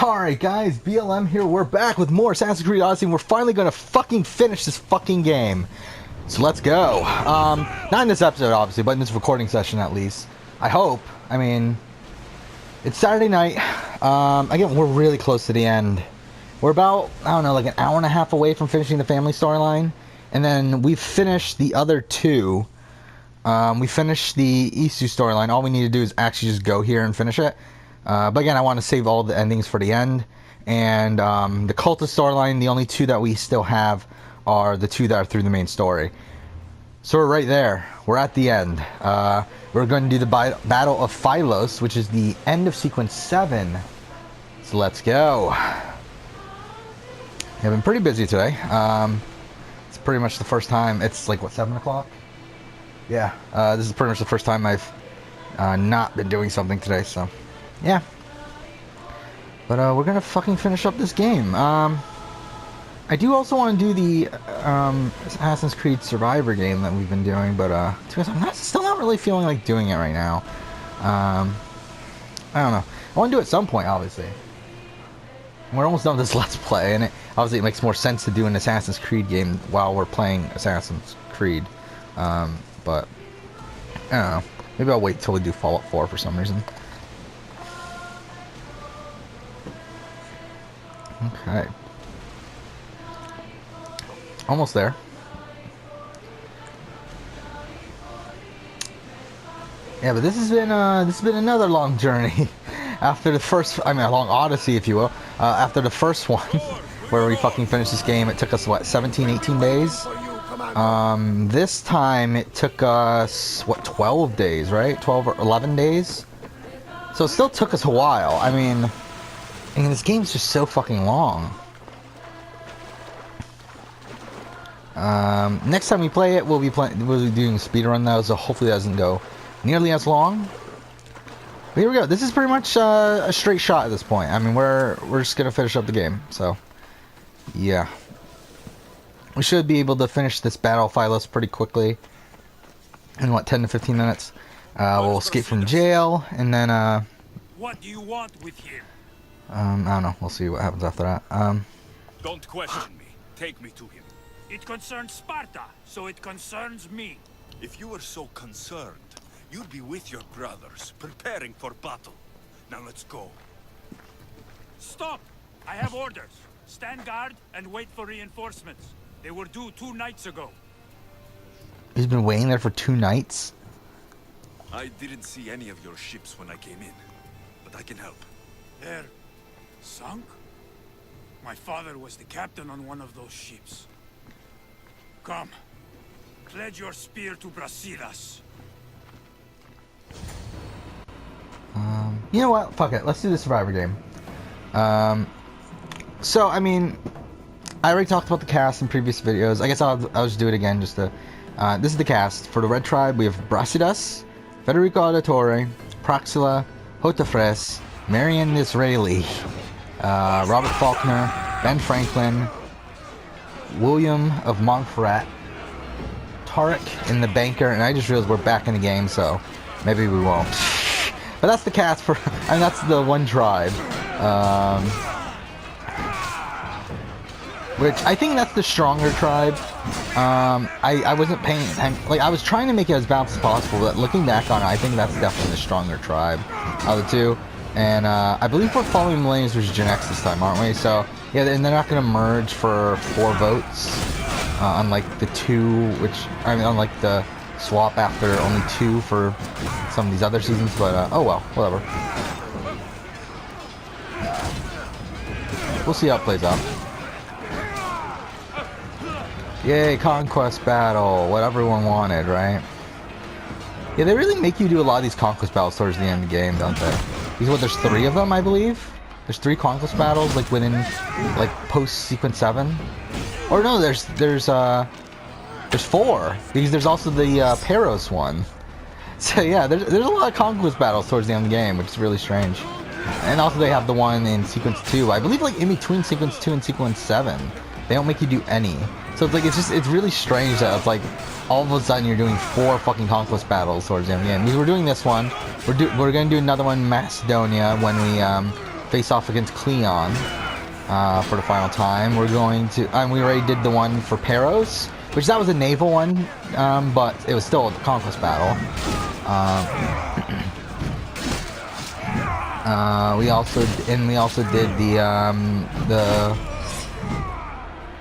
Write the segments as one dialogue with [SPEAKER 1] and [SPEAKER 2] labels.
[SPEAKER 1] Alright guys, BLM here, we're back with more Assassin's Creed Odyssey, and we're finally gonna fucking finish this fucking game. So let's go. Not in this episode obviously, but in this recording session at least. I hope. I mean, it's Saturday night. Again, we're really close to the end. We're about, I don't know, like an hour and a half away from finishing the family storyline. And then we've finished the other two. We finished the Isu storyline. All we need to do is actually just go here and finish it. But again, I want to save all the endings for the end. And the cultist storyline, the only two that we still have are the two that are through the main story. So we're right there. We're at the end. We're going to do the Battle of Pyros, which is the end of Sequence 7. So let's go. I've been pretty busy today. It's pretty much the first time. It's like, what, 7 o'clock? Yeah. This is pretty much the first time I've not been doing something today, so... yeah, but we're gonna fucking finish up this game. I do also want to do the Assassin's Creed Survivor game that we've been doing, but to be honest, I'm still not really feeling like doing it right now. I don't know. I want to do it at some point, obviously. We're almost done with this Let's Play, and obviously it makes more sense to do an Assassin's Creed game while we're playing Assassin's Creed. But I don't know. Maybe I'll wait till we do Fallout 4 for some reason. Okay. Almost there. Yeah, but this has been another long journey. After the first, I mean, a long Odyssey, if you will. After the first one, where we fucking finished this game, it took us what, 17, 18 days. This time it took us what, 12 days, right? 12 or 11 days. So it still took us a while. I mean, this game's just so fucking long. Next time we play it, we'll be doing a speedrun though, so hopefully it doesn't go nearly as long. But here we go. This is pretty much a straight shot at this point. I mean, we're just gonna finish up the game. So, yeah, we should be able to finish this Battle of Pyros pretty quickly. In what, 10 to 15 minutes? We'll escape from jail, and then
[SPEAKER 2] what do you want with him?
[SPEAKER 1] I don't know. We'll see what happens after that.
[SPEAKER 2] Don't question me. Take me to him. It concerns Sparta, so it concerns me.
[SPEAKER 3] If you were so concerned, you'd be with your brothers, preparing for battle. Now let's go.
[SPEAKER 2] Stop! I have orders. Stand guard and wait for reinforcements. They were due 2 nights ago.
[SPEAKER 1] He's been waiting there for 2 nights?
[SPEAKER 3] I didn't see any of your ships when I came in, but I can help.
[SPEAKER 2] They're sunk? My father was the captain on one of those ships. Come. Pledge your spear to Brasidas.
[SPEAKER 1] You know what? Fuck it. Let's do the Survivor game. So, I mean, I already talked about the cast in previous videos. I guess I'll just do it again just to... this is the cast. For the Red Tribe, we have Brasidas, Federico Auditore, Praxilla, Hotefres, Marian Disraeli, Robert Faulkner, Ben Franklin, William of Montferrat, Tarek in the Banker, and I just realized we're back in the game, so maybe we won't. But that's the cast for, I mean, that's the one tribe. Which, I think that's the stronger tribe. I wasn't paying, like, I was trying to make it as balanced as possible, but looking back on it, I think that's definitely the stronger tribe of the two. And I believe we're following Millennials vs. Gen X this time, aren't we? So, yeah, and they're not going to merge for 4 votes, unlike the 2, which, I mean, unlike the swap after only 2 for some of these other seasons, but, oh well, whatever. We'll see how it plays out. Yay, conquest battle, what everyone wanted, right? Yeah, they really make you do a lot of these conquest battles towards the end of the game, don't they? Because what, there's 3 of them, I believe? There's 3 conquest battles, like, within, like, post-Sequence 7? Or no, there's 4, because there's also the Pyros one. So yeah, there's a lot of conquest battles towards the end of the game, which is really strange. And also they have the one in Sequence 2, I believe, like, in between Sequence 2 and Sequence 7. They don't make you do any. So it's like, it's really strange that it's like, all of a sudden you're doing 4 fucking conquest battles towards the end of the game. Because we're doing this one, we're gonna do another one in Macedonia when we face off against Cleon for the final time. We're going to, we already did the one for Pyros, which that was a naval one, but it was still a conquest battle. We also did the.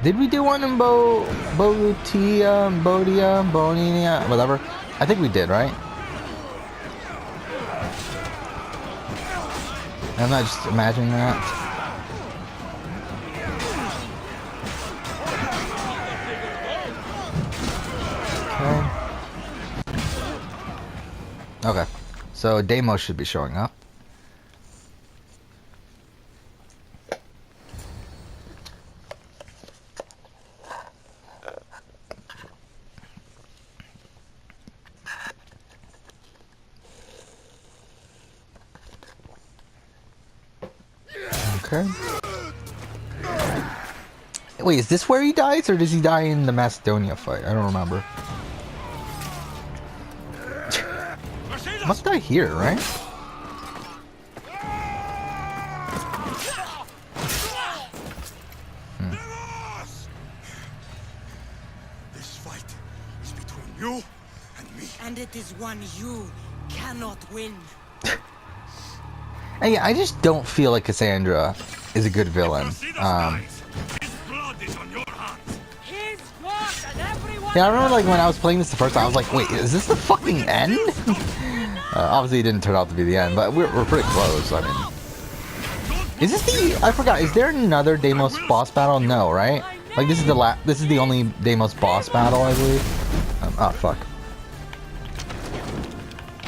[SPEAKER 1] Did we do one in Bonia, whatever? I think we did, right? I'm not just imagining that. Okay. Okay. So Deimos should be showing up. Okay. Wait, is this where he dies, or does he die in the Macedonia fight? I don't remember. Must die here, right?
[SPEAKER 3] This fight is between you and me.
[SPEAKER 4] And it is one you cannot win.
[SPEAKER 1] And yeah, I just don't feel like Cassandra is a good villain.
[SPEAKER 3] His blood is on your hands.
[SPEAKER 4] His blood and everyone.
[SPEAKER 1] Yeah, I remember like when I was playing this the first time, I was like, wait, is this the fucking end? Obviously it didn't turn out to be the end, but we're pretty close. I mean, is this the? I forgot. Is there another Deimos boss battle? No, right? Like this is the only Deimos boss battle, I believe. Oh fuck.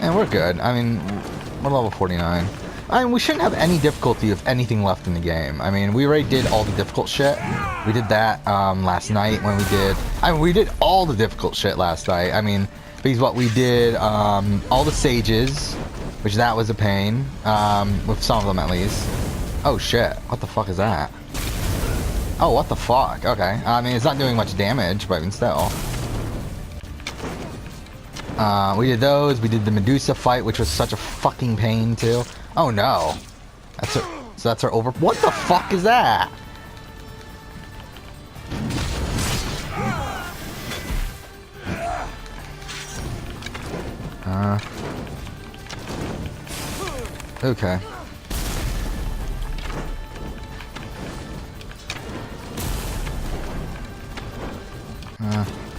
[SPEAKER 1] And we're good. I mean, we're level 49. I mean, we shouldn't have any difficulty of anything left in the game. I mean, we already did all the difficult shit. We did that last night when we did. I mean, we did all the difficult shit last night. I mean, because what we did, all the sages, which that was a pain, with some of them at least. Oh shit! What the fuck is that? Oh, what the fuck? Okay. I mean, it's not doing much damage, but I mean, still. We did those. We did the Medusa fight, which was such a fucking pain too. Oh no. So that's our over. What the fuck is that? Okay.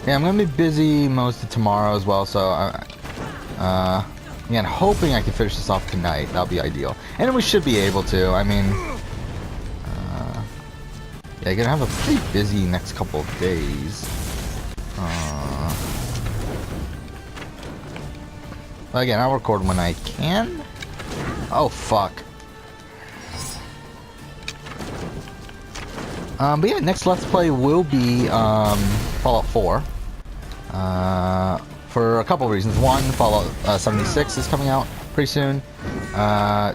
[SPEAKER 1] Yeah, I'm gonna be busy most of tomorrow as well, so again, hoping I can finish this off tonight. That'll be ideal, and we should be able to. I mean, yeah, gonna have a pretty busy next couple of days. But again, I'll record when I can. Oh fuck. But yeah, next Let's Play will be Fallout 4. For a couple of reasons. One, Fallout 76 is coming out pretty soon.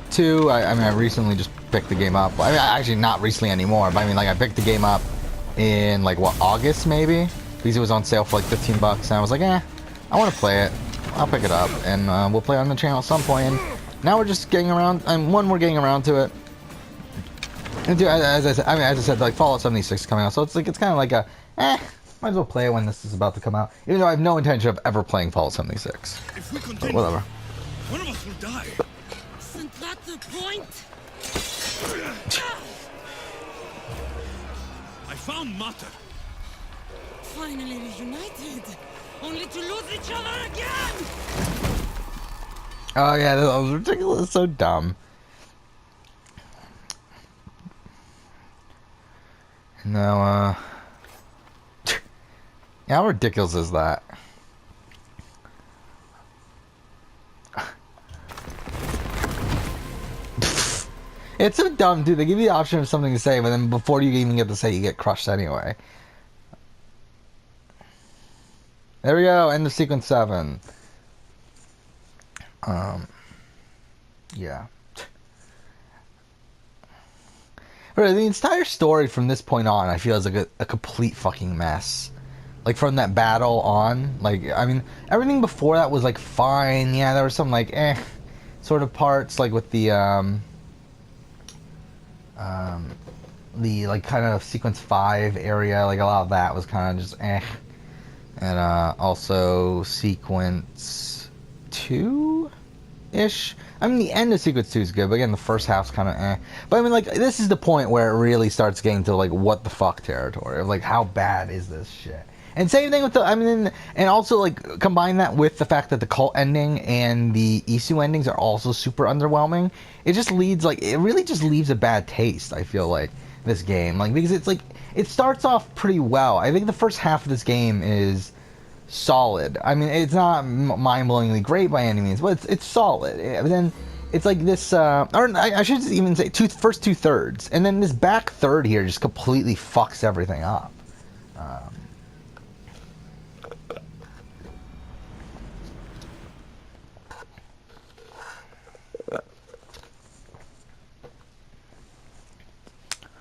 [SPEAKER 1] Two, I mean, I recently just picked the game up. I mean, actually not recently anymore, but I mean, like, I picked the game up in, like, what, August maybe? Because it was on sale for like 15 bucks, and I was like, I want to play it. I'll pick it up, and we'll play it on the channel at some point. And now we're just getting around, we're getting around to it. And two, as I said, like, Fallout 76 is coming out, so it's like, it's kind of like a, might as well play it when this is about to come out. Even though I have no intention of ever playing Fallout 76.
[SPEAKER 3] If we continue,
[SPEAKER 1] but whatever.
[SPEAKER 3] one of us will die.
[SPEAKER 4] Isn't that the point?
[SPEAKER 3] I found Mater.
[SPEAKER 4] Finally reunited, only to lose each other again.
[SPEAKER 1] Oh yeah, that was ridiculous. So dumb. No, yeah, how ridiculous is that? It's so dumb, dude. They give you the option of something to say, but then before you even get to say, you get crushed anyway. There we go. End of sequence 7. Yeah. But the entire story from this point on, I feel is like a complete fucking mess. Like, from that battle on, like, I mean, everything before that was, like, fine. Yeah, there were some, like, sort of parts, like, with the, The like kind of sequence 5 area, like a lot of that was kind of just eh. And also sequence 2-ish. I mean, the end of sequence 2 is good, but again, the first half's kind of eh. But I mean, like, this is the point where it really starts getting to like what the fuck territory of like how bad is this shit. And same thing with the, I mean, and also like combine that with the fact that the cult ending and the Isu endings are also super underwhelming. It just leads like, it really just leaves a bad taste, I feel like, this game. Like, because it's like, it starts off pretty well. I think the first half of this game is solid. I mean, it's not mind-blowingly great by any means, but it's solid. But then it's like this, or I should even say first 2/3, and then this back third here just completely fucks everything up.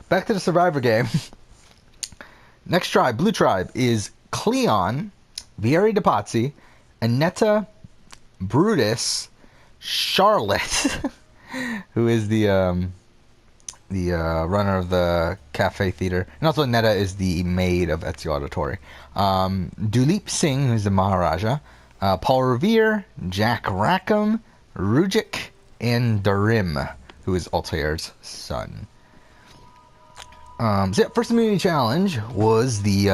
[SPEAKER 1] Back to the Survivor game. Next tribe, Blue Tribe, is Cleon, Vieri de Pazzi, Annetta, Brutus, Charlotte, who is the runner of the Cafe Theater, and also Annetta is the maid of Ezio Auditore. Duleep Singh, who's the Maharaja, Paul Revere, Jack Rackham, Rujik, and Darim, who is Altair's son. So yeah, first immunity challenge was the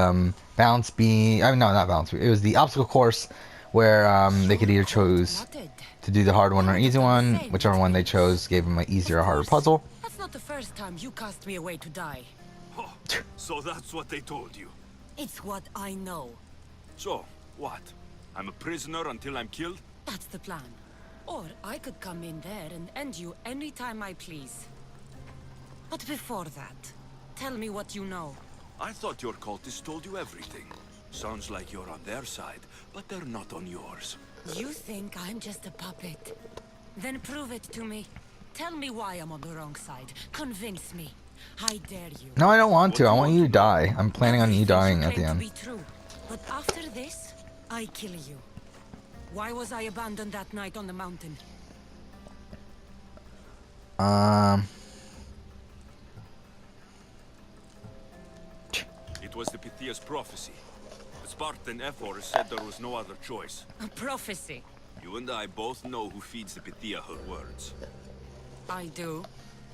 [SPEAKER 1] bounce beam. I mean, no, not bounce beam. It was the obstacle course where they could either choose to do the hard one or easy one. Whichever one they chose gave them an easier or harder puzzle.
[SPEAKER 4] That's not the first time you cast me away to die.
[SPEAKER 3] Oh, so that's what they told you.
[SPEAKER 4] It's what I know.
[SPEAKER 3] So, what? I'm a prisoner until I'm killed?
[SPEAKER 4] That's the plan. Or I could come in there and end you anytime I please. But before that, tell me what you know.
[SPEAKER 3] I thought your cultists told you everything. Sounds like you're on their side, but they're not on yours.
[SPEAKER 4] You think I'm just a puppet? Then prove it to me. Tell me why I'm on the wrong side. Convince me. I dare you.
[SPEAKER 1] No, I don't want to. I want you to die. I'm planning on you dying at the end.
[SPEAKER 4] Be true. But after this, I kill you. Why was I abandoned that night on the mountain?
[SPEAKER 3] It was the Pythia's prophecy. The Spartan Ephor said there was no other choice.
[SPEAKER 4] A prophecy?
[SPEAKER 3] You and I both know who feeds the Pythia her words.
[SPEAKER 4] I do.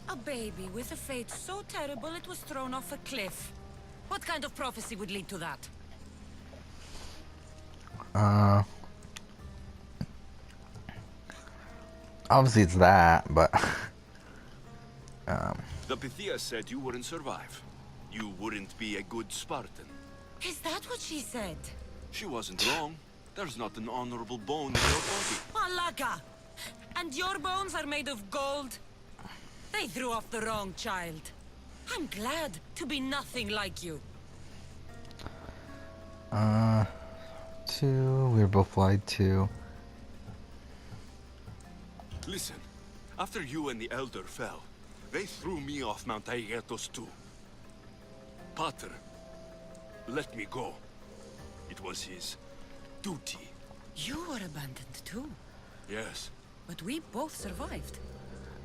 [SPEAKER 4] A baby with a fate so terrible it was thrown off a cliff. What kind of prophecy would lead to that?
[SPEAKER 1] Obviously it's that, but
[SPEAKER 3] The Pythia said you wouldn't survive. You wouldn't be a good Spartan.
[SPEAKER 4] Is that what she said?
[SPEAKER 3] She wasn't wrong. There's not an honorable bone in your body.
[SPEAKER 4] Malaka! And your bones are made of gold? They threw off the wrong child. I'm glad to be nothing like you.
[SPEAKER 1] 2. We were both lied to.
[SPEAKER 3] Listen, after you and the Elder fell, they threw me off Mount Aegetos too. Pater let me go. It was his duty.
[SPEAKER 4] You were abandoned too.
[SPEAKER 3] Yes,
[SPEAKER 4] But we both survived.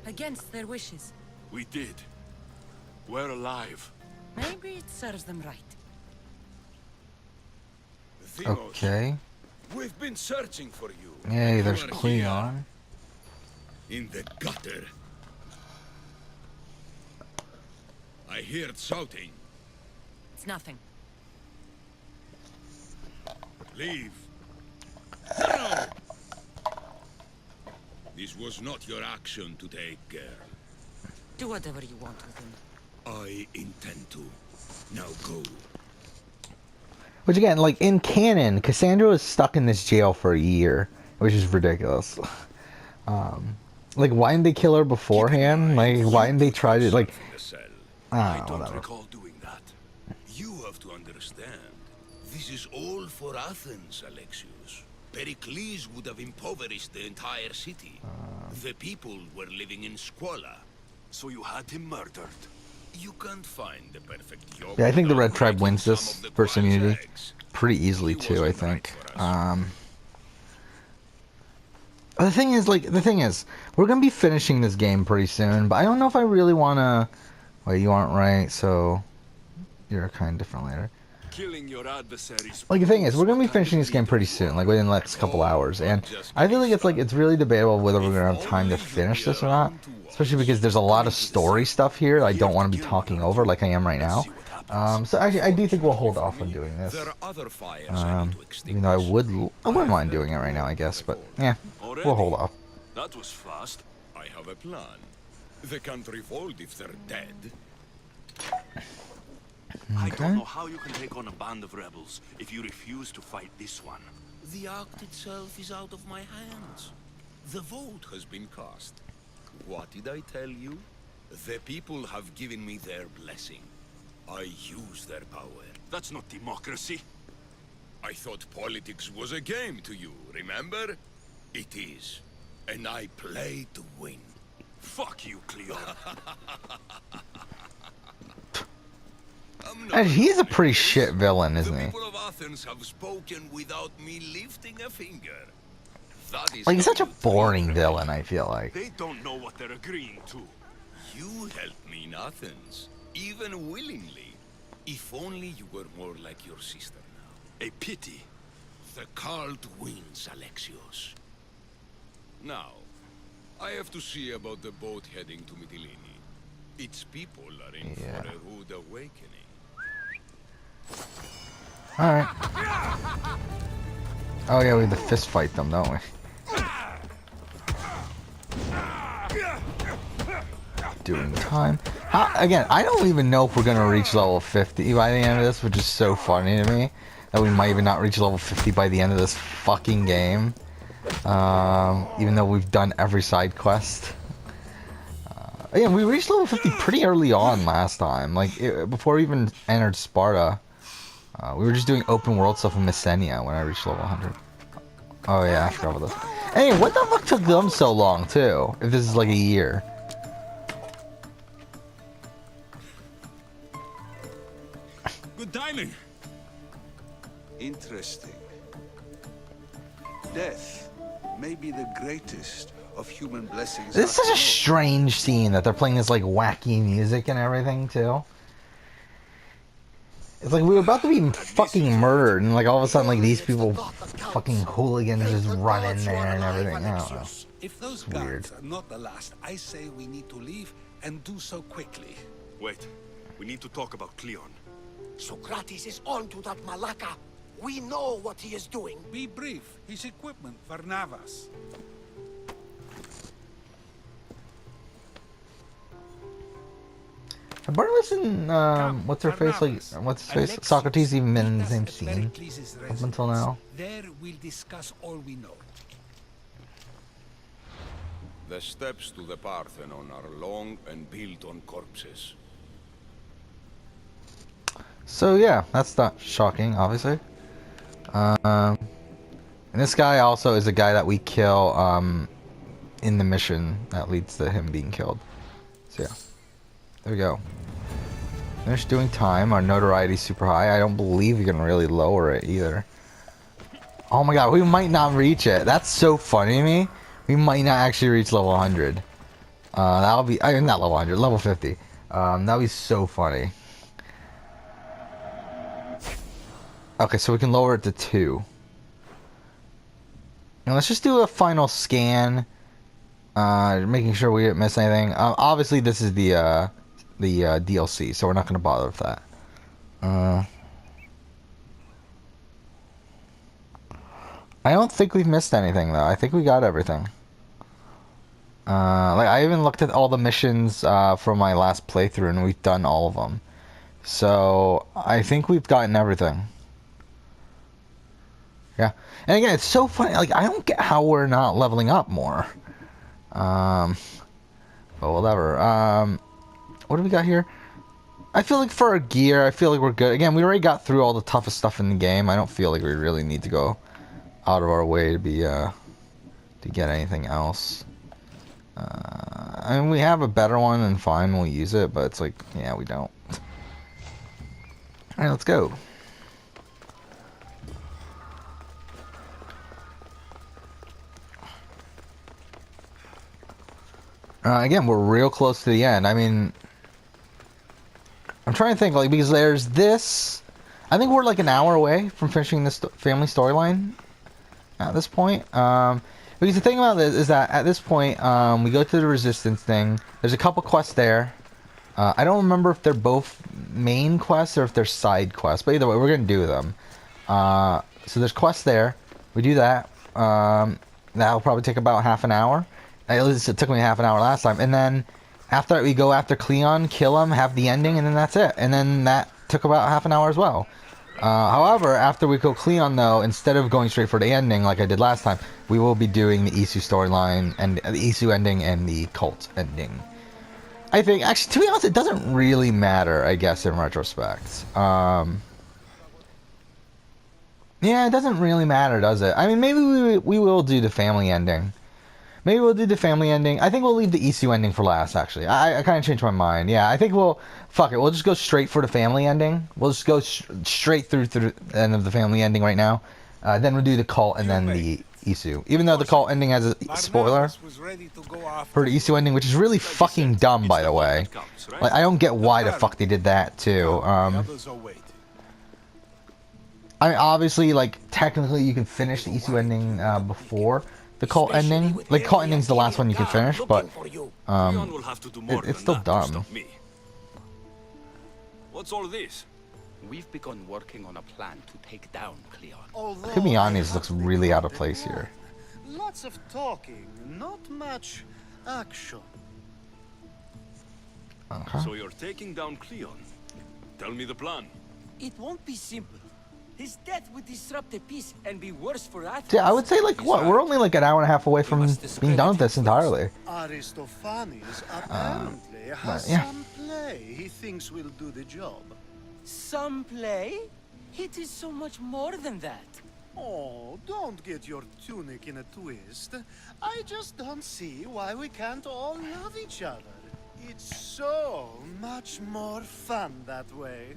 [SPEAKER 4] Against their wishes.
[SPEAKER 3] we did. We're alive.
[SPEAKER 4] Maybe it serves them right.
[SPEAKER 1] Okay.
[SPEAKER 3] We've been searching for you.
[SPEAKER 1] Yay, there's
[SPEAKER 3] You are
[SPEAKER 1] Cleon.
[SPEAKER 3] here, in the gutter. I heard shouting.
[SPEAKER 4] It's nothing.
[SPEAKER 3] Leave. No! This was not your action to take, girl.
[SPEAKER 4] Do whatever you want with him.
[SPEAKER 3] I intend to. Now go.
[SPEAKER 1] Which again, like in canon, Cassandra was stuck in this jail for a year, which is ridiculous. Like, why didn't they kill her beforehand? Like, why didn't they try to like?
[SPEAKER 3] I don't
[SPEAKER 1] Whatever.
[SPEAKER 3] recall doing that. You have to understand. This is all for Athens, Alexius. Pericles would have impoverished the entire city. The people were living in squalor. So you had him murdered. You can't find the perfect job.
[SPEAKER 1] Yeah, I think the Red Tribe
[SPEAKER 3] without
[SPEAKER 1] wins this
[SPEAKER 3] some of the
[SPEAKER 1] first
[SPEAKER 3] prize
[SPEAKER 1] immunity
[SPEAKER 3] eggs.
[SPEAKER 1] pretty easily
[SPEAKER 3] He
[SPEAKER 1] too. I
[SPEAKER 3] wasn't right
[SPEAKER 1] think.
[SPEAKER 3] for us.
[SPEAKER 1] The thing is, we're gonna be finishing this game pretty soon, but I don't know if I really wanna. Wait, you aren't right, so you're kind of different later.
[SPEAKER 5] Killing your adversaries.
[SPEAKER 1] Like the thing is, we're gonna be finishing this game pretty soon, like within the next couple hours, and I feel like it's really debatable whether we're gonna have time to finish this or not. Especially because there's a lot of story stuff here I don't want to be talking over like I am right now. So actually, I do think we'll hold off on doing this. Even though I wouldn't mind doing it right now, I guess, but yeah, we'll hold off.
[SPEAKER 5] That was fast.
[SPEAKER 3] I have a plan. They can't revolt if they're dead.
[SPEAKER 5] I don't know how you can take on a band of rebels if you refuse to fight this one.
[SPEAKER 3] The act itself is out of my hands. The vote has been cast. What did I tell you? The people have given me their blessing. I use their power.
[SPEAKER 5] That's not democracy.
[SPEAKER 3] I thought politics was a game to you, remember? It is. And I play to win.
[SPEAKER 5] Fuck you, Cleon.
[SPEAKER 1] And he's a pretty shit villain, isn't
[SPEAKER 3] The
[SPEAKER 1] he?
[SPEAKER 3] people of Athens have spoken without me lifting a finger. That is
[SPEAKER 1] Like, he's
[SPEAKER 3] how
[SPEAKER 1] such a
[SPEAKER 3] you treat
[SPEAKER 1] boring
[SPEAKER 3] rebels.
[SPEAKER 1] villain, I feel like.
[SPEAKER 5] They don't know what they're agreeing to.
[SPEAKER 3] You helped me in Athens, even willingly. If only you were more like your sister now.
[SPEAKER 5] A pity.
[SPEAKER 3] The cult wins, Alexios. Now, I have to see about the boat heading to Mytilene. Its people are in for a rude awakening.
[SPEAKER 1] Alright. Oh yeah, we have to fist fight them, don't we? Doing time. Again, I don't even know if we're gonna reach level 50 by the end of this, which is so funny to me. That we might even not reach level 50 by the end of this fucking game. Even though we've done every side quest. Again, we reached level 50 pretty early on last time. Like, before we even entered Sparta. We were just doing open world stuff in Messenia when I reached level 100. Oh yeah, I forgot about this. Hey, what the fuck took them so long, too? If this is like a year.
[SPEAKER 5] Good timing.
[SPEAKER 6] Interesting. Death may be the greatest of human blessings.
[SPEAKER 1] This is such a strange scene that they're playing this like wacky music and everything too. It's like we were about to be fucking murdered and like all of a sudden like these people fucking hooligans just run in there and everything. I don't know.
[SPEAKER 6] If those
[SPEAKER 1] weird.
[SPEAKER 6] guards are not the last, I say we need to leave and do so quickly.
[SPEAKER 5] Wait. We need to talk about Cleon.
[SPEAKER 7] Socrates is on to that Malaka. We know what he is doing.
[SPEAKER 6] Be brief. His equipment, Varnavas.
[SPEAKER 1] Have Barnabas and what's her face like what's his face? Socrates even been in the same scene up until now?
[SPEAKER 6] There we'll discuss all we know.
[SPEAKER 3] The steps to the Parthenon are long and built on corpses.
[SPEAKER 1] So yeah, that's not shocking, obviously. And this guy also is a guy that we kill in the mission that leads to him being killed. So yeah, there we go. Finished doing time. Our notoriety's super high. I don't believe we can really lower it either. Oh my god, we might not reach it. That's so funny to me. We might not actually reach level 100. That'll be not level 100, level 50. That'll be so funny. Okay, so we can lower it to 2. And let's just do a final scan, making sure we didn't miss anything. Obviously, this is the DLC, so we're not going to bother with that. I don't think we've missed anything, though. I think we got everything. Like, I even looked at all the missions from my last playthrough, and we've done all of them. So, I think we've gotten everything. Yeah. And again, it's so funny. Like, I don't get how we're not leveling up more. But whatever. What do we got here? I feel like for our gear, I feel like we're good. Again, we already got through all the toughest stuff in the game. I don't feel like we really need to go out of our way to be, to get anything else. I mean, we have a better one, and fine, we'll use it, but it's like, yeah, we don't. Alright, let's go. Again, we're real close to the end. I mean, I'm trying to think, like, because there's this. I think we're like an hour away from finishing this family storyline at this point. Because the thing about this is that at this point, we go to the resistance thing. There's a couple quests there. I don't remember if they're both main quests or if they're side quests, but either way, we're gonna do them. So there's quests there. We do that. That'll probably take about half an hour. At least it took me half an hour last time. And then after that, we go after Cleon, kill him, have the ending, and then that's it. And then that took about half an hour as well. However, after we kill Cleon, though, instead of going straight for the ending like I did last time, we will be doing the Isu storyline and the Isu ending and the cult ending. I think, actually, to be honest, it doesn't really matter, I guess, in retrospect. Yeah, it doesn't really matter, does it? I mean, maybe we will do the family ending. Maybe we'll do the family ending. I think we'll leave the Isu ending for last, actually. I kind of changed my mind. Yeah, I think fuck it, we'll just go straight for the family ending. We'll just go straight through the end of the family ending right now. Then we'll do the cult and then the Isu. Even though the cult ending has a spoiler for the Isu ending, which is really fucking dumb, by the way. Like, I don't get why the fuck they did that, too. I mean, obviously, like, technically you can finish the Isu ending before the cult ending. Like, cult ending's the last one you can finish, but it's still dumb.
[SPEAKER 5] What's all this?
[SPEAKER 8] We've begun working on a plan to take down Cleon.
[SPEAKER 1] Kimiani's looks really out of place here.
[SPEAKER 9] Lots of talking, not much action.
[SPEAKER 1] Okay.
[SPEAKER 5] So you're taking down Cleon. Tell me the plan.
[SPEAKER 10] It won't be simple. His death would disrupt the peace and be worse for Athens.
[SPEAKER 1] Yeah, I would say, like, what? We're only like an hour and a half away from being done with this entirely.
[SPEAKER 9] Aristophanes apparently has some play he thinks will do the job.
[SPEAKER 10] Some play? It is so much more than that.
[SPEAKER 9] Oh, don't get your tunic in a twist. I just don't see why we can't all love each other. It's so much more fun that way.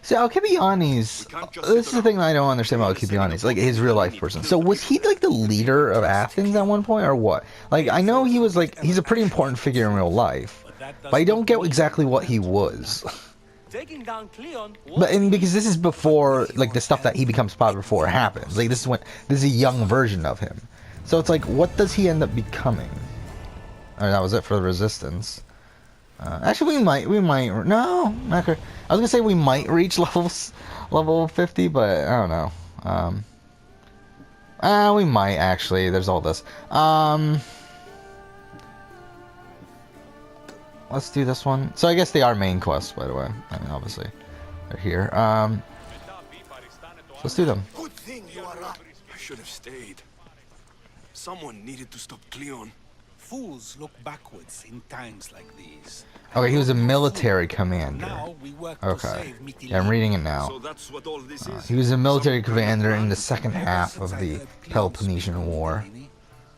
[SPEAKER 1] So Alcibiades, this is the thing that I don't understand about Alcibiades, like his real life person. So was he like the leader of Athens at one point, or what? Like, I know he was like, he's a pretty important figure in real life, but I don't get exactly what he was.
[SPEAKER 10] Taking down Cleon.
[SPEAKER 1] But because this is before, like, the stuff that he becomes popular before happens. Like, this is a young version of him. So it's like, what does he end up becoming? Or that was it for the Resistance. Actually, we might, no, not good. I was gonna say we might reach level 50, but I don't know. We might actually. There's all this. Let's do this one. So I guess they are main quests, by the way. I mean, obviously, they're here. Let's do them.
[SPEAKER 7] Good thing you are up.
[SPEAKER 5] I should have stayed. Someone needed to stop Cleon.
[SPEAKER 6] Fools look backwards in times like these.
[SPEAKER 1] Okay, he was a military commander.
[SPEAKER 6] Now we work to
[SPEAKER 1] Okay,
[SPEAKER 6] save Mytilene.
[SPEAKER 1] yeah, I'm reading it now.
[SPEAKER 5] So that's what all this is.
[SPEAKER 1] He was a military commander in the second half of the Peloponnesian War.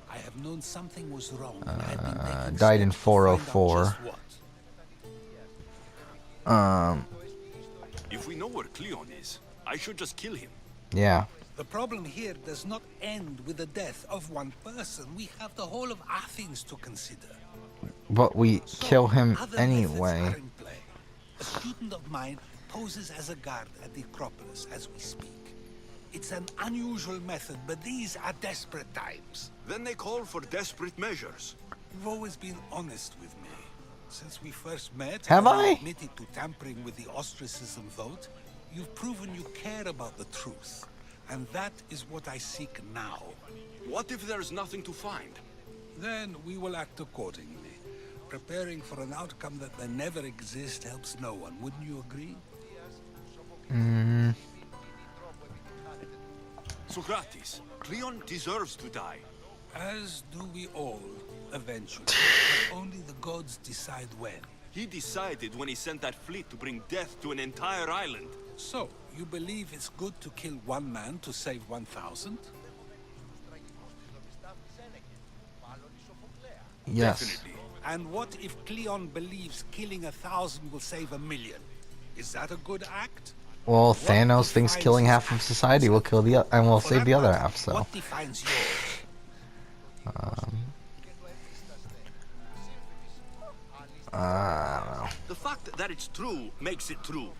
[SPEAKER 6] I have known something was wrong. I've been making
[SPEAKER 1] Died in
[SPEAKER 6] steps to find out
[SPEAKER 1] 404.
[SPEAKER 6] just what.
[SPEAKER 5] If we know where Cleon is, I should just kill him.
[SPEAKER 1] Yeah.
[SPEAKER 6] The problem here does not end with the death of one person. We have the whole of Athens to consider.
[SPEAKER 1] But we kill him
[SPEAKER 6] Other
[SPEAKER 1] anyway.
[SPEAKER 6] methods are in play. A student of mine poses as a guard at the Acropolis as we speak. It's an unusual method, but these are desperate times.
[SPEAKER 5] Then they call for desperate measures.
[SPEAKER 6] You've always been honest with me. Since we first met,
[SPEAKER 1] Have
[SPEAKER 6] and
[SPEAKER 1] I?
[SPEAKER 6] you admitted to tampering with the ostracism vote, you've proven you care about the truth. And that is what I seek now.
[SPEAKER 5] What if there's nothing to find?
[SPEAKER 6] Then we will act accordingly. Preparing for an outcome that may never exist helps no one. Wouldn't you agree?
[SPEAKER 5] Socrates, Cleon deserves to die.
[SPEAKER 6] As do we all, eventually. But only the gods decide when.
[SPEAKER 5] He decided when he sent that fleet to bring death to an entire island.
[SPEAKER 6] So, you believe it's good to kill one man to save 1,000?
[SPEAKER 1] Yes.
[SPEAKER 5] Definitely.
[SPEAKER 6] And what if Cleon believes killing 1,000 will save 1,000,000? Is that a good act?
[SPEAKER 1] Well, Thanos thinks killing half of society will kill the and will save the other half. So.
[SPEAKER 6] What defines yours?
[SPEAKER 1] I don't know.
[SPEAKER 5] The fact that it's true makes it true.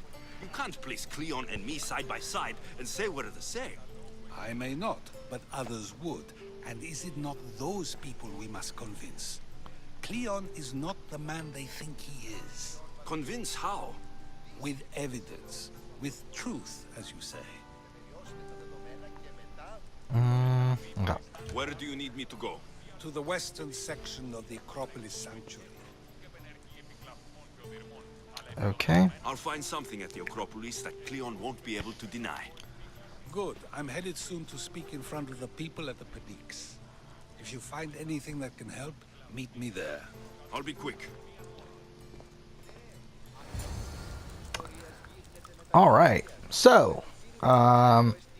[SPEAKER 5] You can't place Cleon and me side by side and say we're the same.
[SPEAKER 6] I may not, but others would. And is it not those people we must convince? Cleon is not the man they think he is.
[SPEAKER 5] Convince how?
[SPEAKER 6] With evidence. With truth, as you say.
[SPEAKER 1] Okay.
[SPEAKER 5] Where do you need me to go?
[SPEAKER 6] To the western section of the Acropolis Sanctuary.
[SPEAKER 1] Okay.
[SPEAKER 5] I'll find something at the Acropolis that Cleon won't be able to deny.
[SPEAKER 6] Good. I'm headed soon to speak in front of the people at the Pnyx. If you find anything that can help, meet me there.
[SPEAKER 5] I'll be quick.
[SPEAKER 1] All right. So,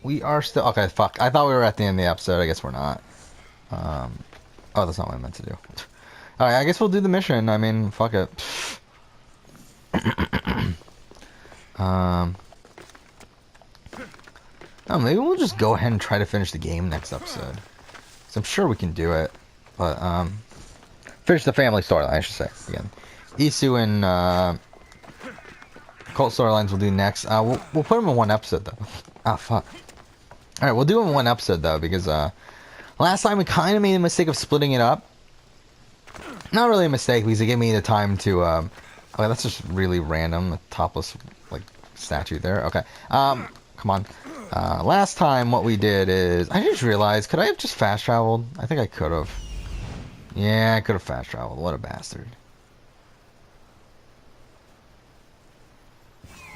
[SPEAKER 1] we are still okay. Fuck. I thought we were at the end of the episode. I guess we're not. Oh, that's not what I meant to do. All right. I guess we'll do the mission. I mean, fuck it. Oh, maybe we'll just go ahead and try to finish the game next episode. So I'm sure we can do it. But, finish the family storyline, I should say. Again. Isu and, cult storylines we'll do next. We'll put them in one episode, though. Ah, fuck. Alright, we'll do it in one episode, though, because, last time we kind of made the mistake of splitting it up. Not really a mistake, because it gave me the time to, okay, that's just really random. A topless, like, statue there. Okay. Come on. Last time what we did is... I just realized, could I have just fast traveled? I think I could have. Yeah, I could have fast traveled. What a bastard.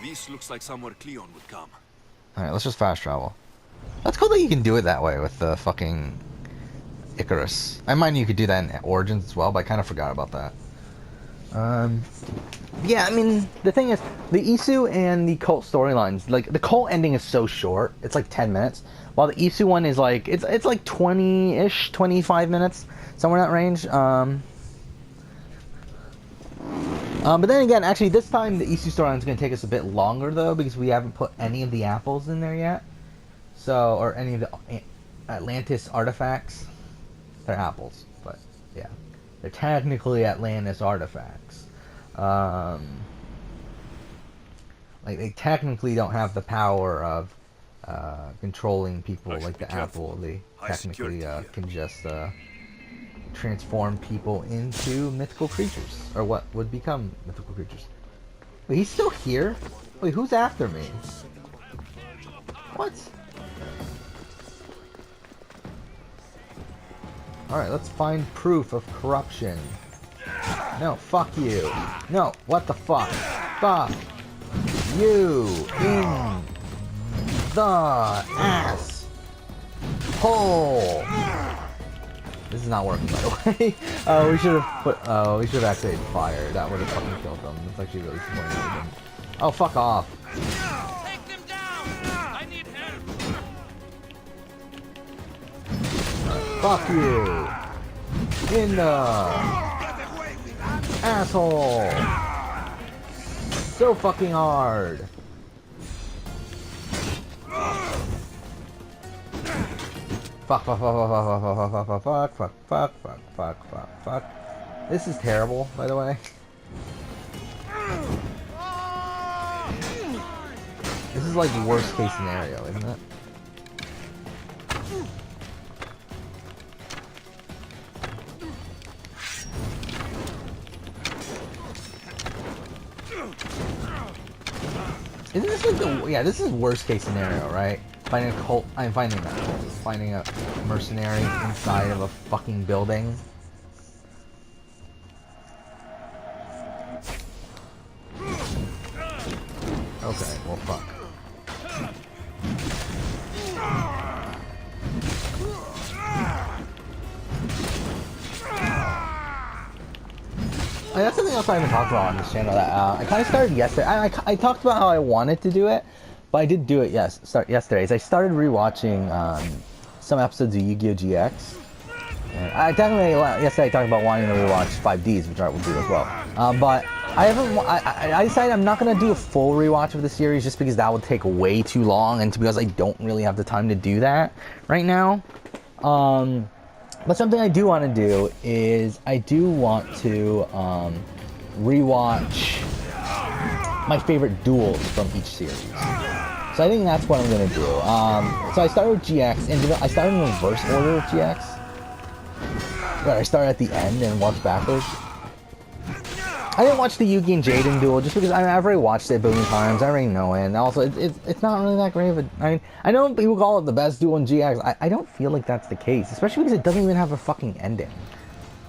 [SPEAKER 5] This looks like somewhere Cleon would come.
[SPEAKER 1] Alright, let's just fast travel. That's cool that you can do it that way with the fucking Icarus. I mind you could do that in Origins as well, but I kind of forgot about that. Yeah, I mean, the thing is, the Isu and the cult storylines, like, the cult ending is so short, it's like 10 minutes, while the Isu one is like, it's like 20-ish, 25 minutes, somewhere in that range. But then again, actually, this time the Isu storyline is going to take us a bit longer, though, because we haven't put any of the apples in there yet. So, or any of the Atlantis artifacts. They're apples, but, yeah. They're technically Atlantis artifacts. Like, they technically don't have the power of controlling people like the apple. They technically can just transform people into mythical creatures, or what would become mythical creatures. Wait, he's still here? Wait, who's after me? What? Alright, let's find proof of corruption. No, fuck you. No, what the fuck? Fuck you in the ass hole. This is not working, by the way. We should have put. We should have activated fire. That would have fucking killed them. That's actually really disappointing. Oh, fuck off.
[SPEAKER 10] Take them down! I need help!
[SPEAKER 1] Fuck you. In the asshole. So fucking hard. Fuck, fuck, fuck, fuck, fuck, fuck, fuck, fuck, fuck, fuck, fuck, fuck, fuck. This is terrible, by the way. This is like the worst case scenario, isn't it? Isn't this like the... Yeah, this is worst case scenario, right? Finding a cult... I'm finding that. Finding a mercenary inside of a fucking building. Okay, well, fuck. That's something else I haven't talked about on this channel. That I kind of started yesterday. I talked about how I wanted to do it, but I did do it yesterday. I started rewatching some episodes of Yu-Gi-Oh! GX. And I definitely yesterday I talked about wanting to rewatch 5Ds, which I will do as well. But I haven't. I decided I'm not gonna do a full rewatch of the series just because that would take way too long, and because I don't really have the time to do that right now. But something I do want to do is I do want to rewatch my favorite duels from each series. So I think that's what I'm gonna do. So I started with GX, and I started in reverse order of GX. Where I started at the end and worked backwards. I didn't watch the Yugi and Jaden duel just because I've already watched it a billion times. I already know it, and also it's not really that great of a. I know people call it the best duel in GX. I don't feel like that's the case, especially because it doesn't even have a fucking ending.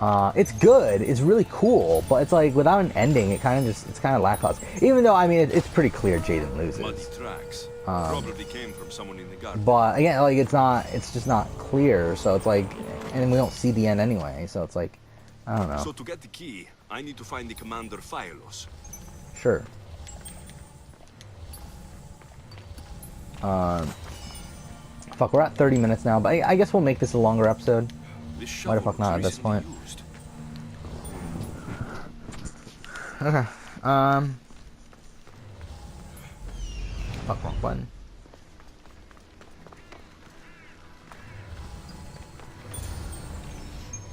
[SPEAKER 1] It's good, it's really cool, but it's like without an ending, it's kind of lackluster. Even though I mean it's pretty clear Jaden loses.
[SPEAKER 5] Muddy tracks. Probably came from someone in the garden.
[SPEAKER 1] But again, like it's just not clear. So it's like, and we don't see the end anyway. So it's like, I don't know.
[SPEAKER 5] So to get the key, I need to find the commander Pyros.
[SPEAKER 1] Sure. Fuck, we're at 30 minutes now, but I guess we'll make this a longer episode. Why the fuck not at this point? Okay. Fuck, wrong button.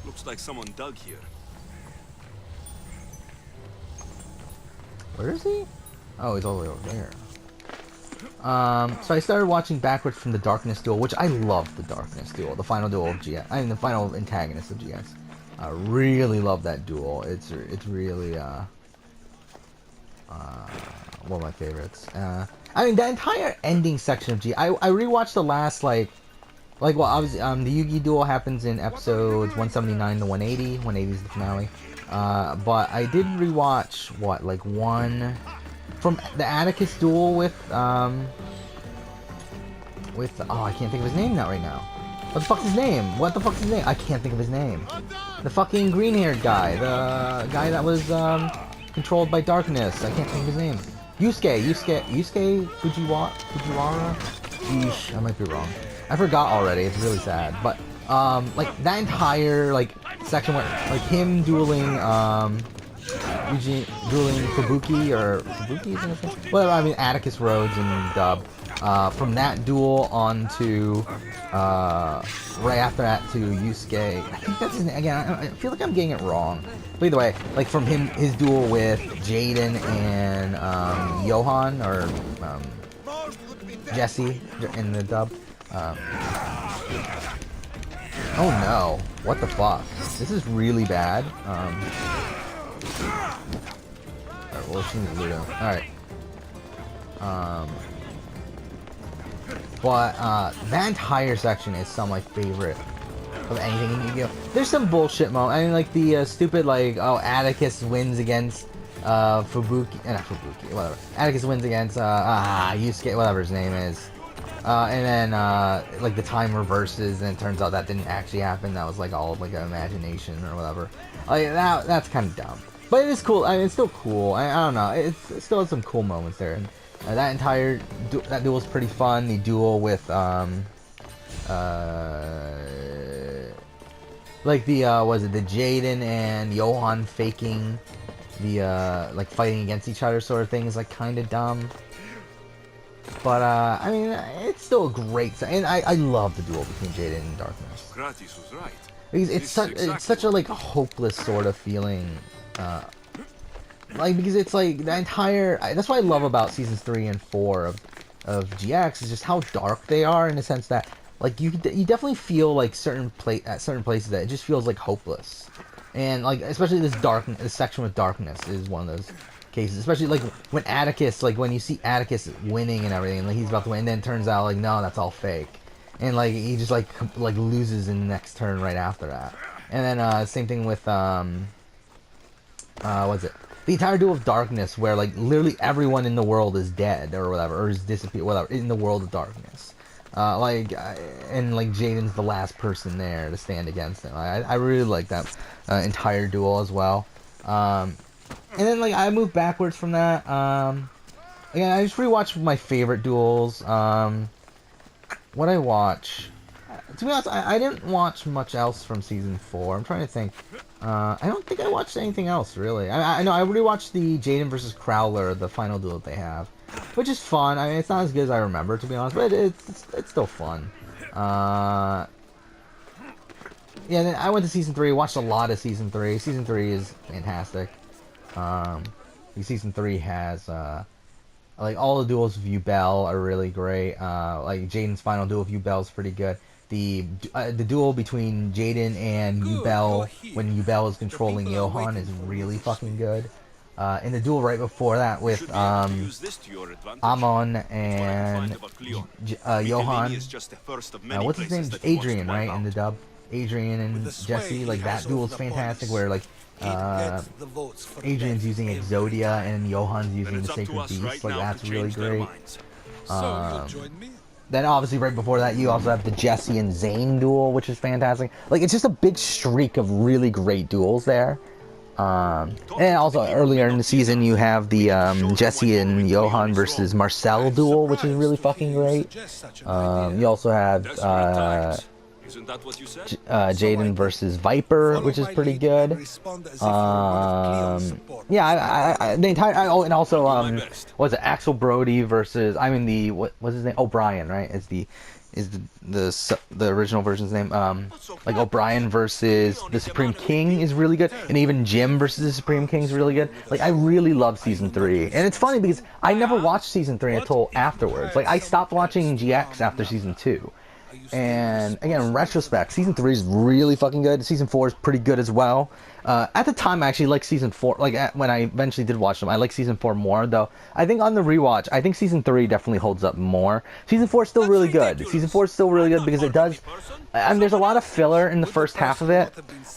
[SPEAKER 5] Looks like someone dug here.
[SPEAKER 1] Where is he? Oh, he's all the way over there. So I started watching backwards from the Darkness duel, which I love the Darkness duel, the final duel of GX. I mean, the final antagonist of GX. I really love that duel. It's really one of my favorites. I mean, the entire ending section of G. I rewatched the last well, obviously, the Yugi duel happens in episodes 179 to 180. 180 is the finale. But I did rewatch one from the Atticus duel with oh, I can't think of his name right now. What the fuck's his name? What the fuck's his name? I can't think of his name. The fucking green-haired guy, the guy that was controlled by darkness. I can't think of his name. Yusuke Fujiwara? Yeesh, I might be wrong. I forgot already. It's really sad. But like that entire section where him dueling Fubuki whatever. I mean Atticus Rhodes and Dub. From that duel on to right after that to Yusuke. I think that's his name. Again, I feel like I'm getting it wrong. But either way, from his duel with Jaden and Johan or Jesse in the dub. Oh no! What the fuck? This is really bad. Alright, well, she needs to Ludo. Alright. But that entire section is some of my favorite of anything in Yu-Gi-Oh! There's some bullshit moments. I mean, like the stupid Atticus wins against not Fubuki, whatever. Atticus wins against Yusuke, whatever his name is. And then the time reverses and it turns out that didn't actually happen. That was all an imagination or whatever. That's kind of dumb. But it is cool. I mean, it's still cool. I don't know. It still has some cool moments there. And that entire that duel was pretty fun. The duel with the Jaden and Johan faking the fighting against each other sort of thing is kind of dumb. But I mean, it's still a great and I love the duel between Jaden and Darkness.
[SPEAKER 5] Gratis was right.
[SPEAKER 1] It's such a hopeless sort of feeling. Because it's the entire. That's what I love about seasons 3 and 4 of GX is just how dark they are in the sense that you definitely feel at certain places that it just feels hopeless, and especially this section with darkness is one of those cases, especially when Atticus when you see Atticus winning and everything and he's about to win and then it turns out no, that's all fake, and he just loses in the next turn right after that, and then same thing with the entire duel of darkness where literally everyone in the world is dead or whatever or is disappeared whatever in the world of darkness, and Jaden's the last person there to stand against him. I really like that entire duel as well. And then I moved backwards from that. Again, I just rewatched my favorite duels. What I watch, to be honest, I didn't watch much else from season 4. I'm trying to think. I don't think I watched anything else really. I know I rewatched the Jaden versus Crowler, the final duel that they have, which is fun. I mean, it's not as good as I remember, to be honest, but it's still fun. Yeah, then I went to season 3, watched a lot of season 3. Season 3 is fantastic. Season 3 has like all the duels with Yubel are really great. Like Jaden's final duel with Yubel is pretty good. The duel between Jaden and Yubel when Yubel is controlling Johan is really fucking good. And the duel right before that with Amon and Johan. What's his name? Adrian, right? In the dub. Adrian and Jesse. Like that duel is fantastic. Where like Adrian's using Exodia and Johan's using the Sacred Beast. Like that's really great. Then obviously right before that you also have the Jesse and Zane duel, which is fantastic. Like it's just a big streak of really great duels there. And also earlier in the season you have the Jesse and Johan versus Marcel duel, which is really fucking great. You also have Jaden versus Viper, which is pretty good. Yeah, the entire. Oh, and also what's it? Axel Brody versus what's his name? O'Brien, right? Is the original version's name. Like O'Brien versus the Supreme King is really good, and even Jim versus the Supreme King is really good. Like I really love season 3, and it's funny because I never watched season 3 until afterwards. Like I stopped watching GX after season 2. And again, in retrospect, season 3 is really fucking good. Season 4 is pretty good as well. At the time, I actually liked season 4. Like when I eventually did watch them, I like season 4 more. Though I think on the rewatch, I think season 3 definitely holds up more. Season 4 is still really good. Season 4 is still really good because it does. I mean, there's a lot of filler in the first half of it,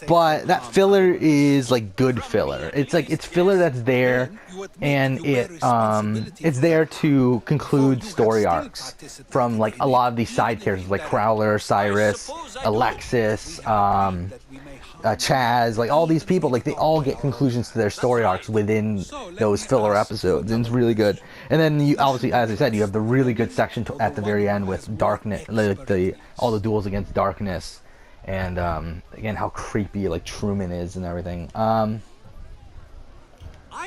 [SPEAKER 1] but that filler is like good filler. It's like it's filler that's there, and it's there to conclude story arcs from like a lot of these side characters like Crowler, Cyrus, Alexis, Chaz, like all these people, like they all get conclusions to their story arcs within those filler episodes, and it's really good. And then you obviously, as I said, you have the really good section at the very end with Darkness, like all the duels against Darkness, and again how creepy like Truman is and everything.
[SPEAKER 5] I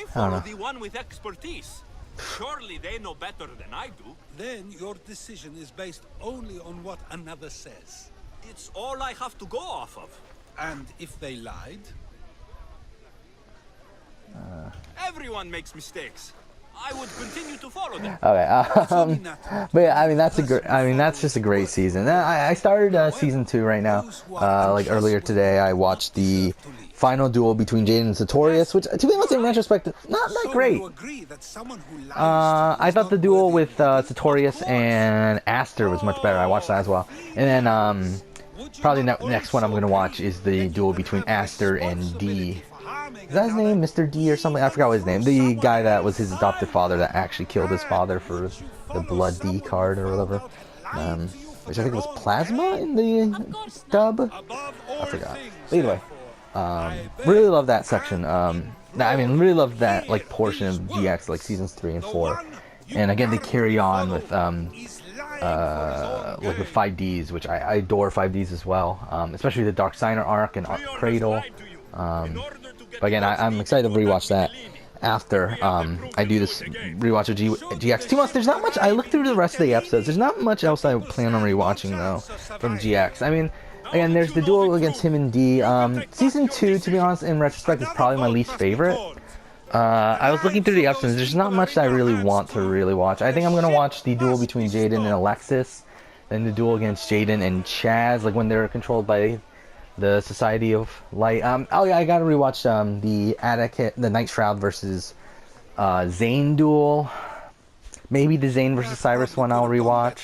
[SPEAKER 5] follow the one with expertise. Surely they know better than I do.
[SPEAKER 6] Then your decision is based only on what another says.
[SPEAKER 5] It's all I have to go off of.
[SPEAKER 6] And if they lied?
[SPEAKER 5] Everyone makes mistakes. I would continue to follow them.
[SPEAKER 1] Okay, but yeah, I mean that's just a great season. I started season 2 right now. Like earlier today, I watched the final duel between Jaden and Sartorius, which, to be honest, in retrospect, not that great. I thought the duel with Sartorius and Aster was much better. I watched that as well. And then probably the next one I'm going to watch is the duel between Aster and D. Is that his name? Mr. D or something? I forgot what his name. The guy that was his adopted father that actually killed his father for the Blood D card or whatever. Which I think was Plasma in the dub? I forgot. But either way, really love that section. I mean, really love that like portion of GX, like seasons 3 and 4. And again, they carry on with like the 5Ds, which I adore 5Ds as well, especially the Dark Signer arc and Cradle. But again, I'm excited to rewatch that after I do this rewatch of GX. To be honest, there's not much. I looked through the rest of the episodes. There's not much else I plan on rewatching though from GX. I mean, again, there's the duel against him and D. Season 2, to be honest, in retrospect, is probably my least favorite. I was looking through the episodes. There's not much I really want to really watch. I think I'm gonna watch the duel between Jaden and Alexis, then the duel against Jaden and Chaz, like when they're controlled by the Society of Light. Oh yeah, I gotta rewatch the Night Shroud versus Zane duel. Maybe the Zane versus Cyrus one I'll rewatch,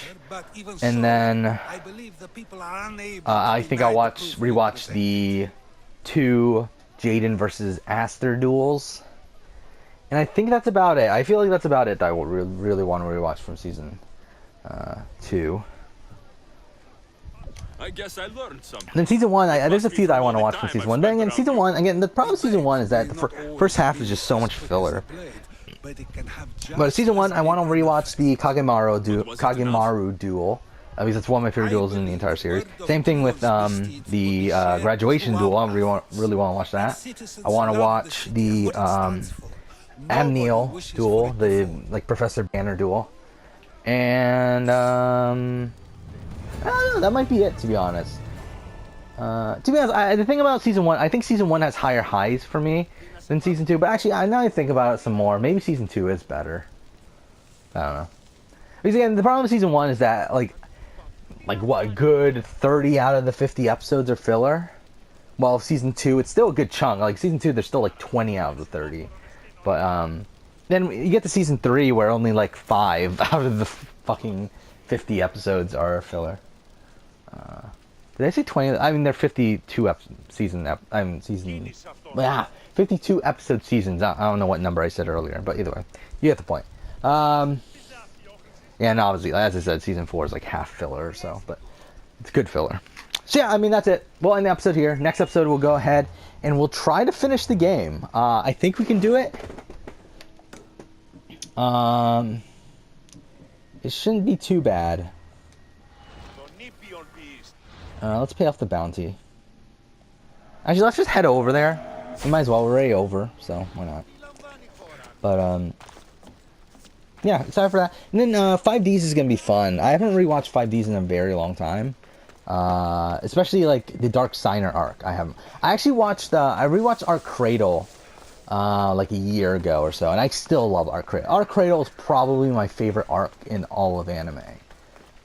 [SPEAKER 1] and then I think I'll rewatch the 2 Jaden versus Aster duels. And I think that's about it. I feel like that's about it that I will really want to rewatch from season 2.
[SPEAKER 5] I guess I learned something.
[SPEAKER 1] And then season 1, there's a few that I want to watch from season 1. Then again, season 1, the problem with season 1 is that the first half is just so much filler. But season 1, I want to rewatch the Kagemaru duel. Because it's one of my favorite duels in the entire series. Same thing with the graduation duel. I really want to watch that. I want to watch the Amneal duel, the like Professor Banner duel, and I don't know. That might be it, to be honest. The thing about season 1, I think season 1 has higher highs for me than season 2. But actually, now I think about it some more. Maybe season 2 is better. I don't know. Because again, the problem with season 1 is that like what, a good 30 out of the 50 episodes are filler. While season 2, it's still a good chunk. Like season 2, there's still like 20 out of the 30. But then you get to season 3 where only like 5 out of the fucking 50 episodes are filler. Did I say 20? I mean, they're 52 season. 52 episode seasons. I don't know what number I said earlier, but either way, you get the point. Yeah, and obviously, as I said, season 4 is like half filler or so, but it's good filler. So yeah, I mean, that's it. We'll end the episode here. Next episode, we'll go ahead and we'll try to finish the game. I think we can do it. It shouldn't be too bad. Let's pay off the bounty. Actually, let's just head over there. We might as well. We're already over, so why not? But, yeah, excited for that. And then, 5Ds is gonna be fun. I haven't rewatched 5Ds in a very long time. Especially, like, the Dark Signer arc. I actually watched, I rewatched Arc Cradle, like a year ago or so, and I still love Arc Cradle. Arc Cradle is probably my favorite arc in all of anime.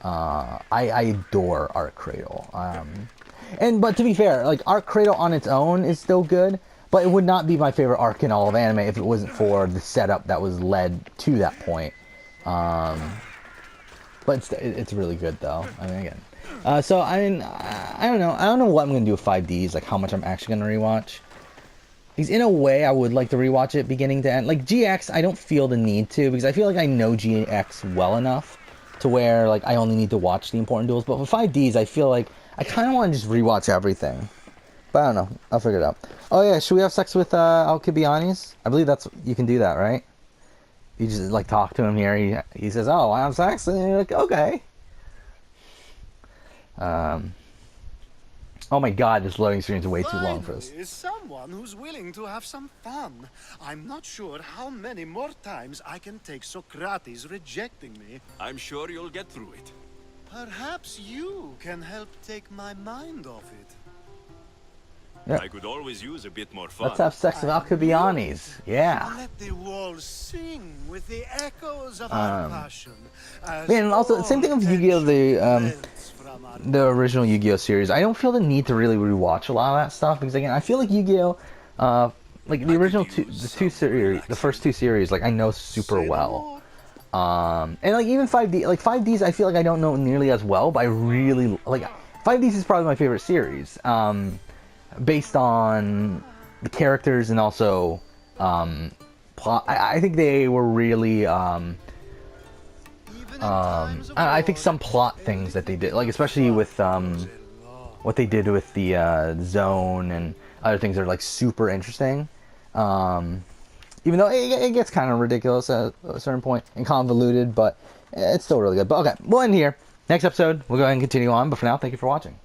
[SPEAKER 1] I adore Arc Cradle. But to be fair, like, Arc Cradle on its own is still good, but it would not be my favorite arc in all of anime if it wasn't for the setup that was led to that point. But it's really good, though. I mean, again. So, I mean, I don't know. I don't know what I'm going to do with 5Ds, like how much I'm actually going to rewatch. Because in a way, I would like to rewatch it beginning to end. Like, GX, I don't feel the need to, because I feel like I know GX well enough to where, like, I only need to watch the important duels. But for 5Ds, I feel like I kind of want to just rewatch everything. But I don't know. I'll figure it out. Oh, yeah, should we have sex with Alcibiades? I believe you can do that, right? You just, like, talk to him here. He says, oh, I have sex? And you're like, okay. Oh my god, this loading screen is way too long for this.
[SPEAKER 9] Is someone who's willing to have some fun. I'm not sure how many more times I can take Socrates rejecting me.
[SPEAKER 5] I'm sure you'll get through it.
[SPEAKER 9] Perhaps you can help take my mind off it.
[SPEAKER 1] Yeah.
[SPEAKER 5] I could always use a bit more fun.
[SPEAKER 1] Let's have sex with Alcibiades. Yeah.
[SPEAKER 9] Let the walls sing with the echoes of our passion.
[SPEAKER 1] Man, and also, same thing with Yu-Gi-Oh! The original Yu-Gi-Oh! Series. I don't feel the need to really rewatch a lot of that stuff, because again, I feel like Yu-Gi-Oh! Like the original the first two series, like I know super well. And like even 5D, like 5Ds, I feel like I don't know nearly as well, but I really like 5Ds is probably my favorite series. Based on the characters and also plot. I think they were really I think some plot things that they did, like especially with what they did with the zone and other things, are like super interesting. Even though it gets kind of ridiculous at a certain point and convoluted, but it's still really good. But okay, we'll end here. Next episode, we'll go ahead and continue on. But for now, thank you for watching.